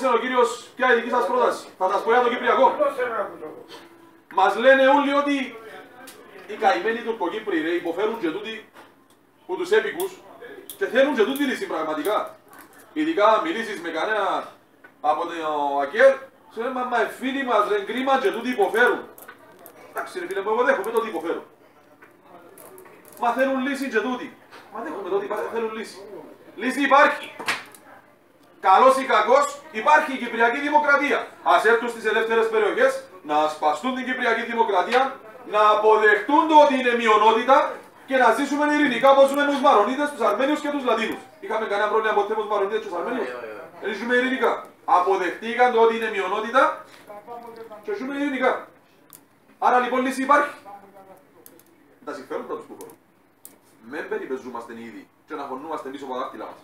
Ο κύριος, ποια είναι η δική σας πρόταση? Θα σας πω για το Κυπριακό. Μας λένε όλοι ότι οι καημένοι Τουρκοκύπροι υποφέρουν και τούτοι που τους έπικους και θέλουν και τούτη λύση πραγματικά. Ειδικά μιλήσεις με κανένα από το ΑΚΕΛ, σου λένε μα φίλοι μας ρε κρίμα και τούτοι υποφέρουν. Εντάξει ρε φίλε μου, εγώ δέχομαι το ότι υποφέρουν. Μα θέλουν λύση και τούτοι. Μα δέχομαι το ότι θέλουν λύση. Λύση υπάρχει. Καλός ή κακός, υπάρχει η Κυπριακή Δημοκρατία. Ας έρθουν στις ελεύθερες περιοχές να σπαστούν την Κυπριακή Δημοκρατία, να αποδεχτούν το ότι είναι μειονότητα και να ζήσουμε ειρηνικά όπως ζούμε με τους Μαρονίτες, τους Αρμένιους και τους Λατίνους. Είχαμε κανένα πρόβλημα ποτέ με τους Μαρονίτες και τους Αρμένιους? Ζούμε ειρηνικά. Αποδεχτήκαν το ότι είναι μειονότητα και ζούμε ειρηνικά. Άρα λοιπόν λύση υπάρχει. Τα συμφέροντα τους που μπορούν. Μην περιπεζούμαστε ήδη και να χωνούμαστε πίσω από τα δάχτυλα μας.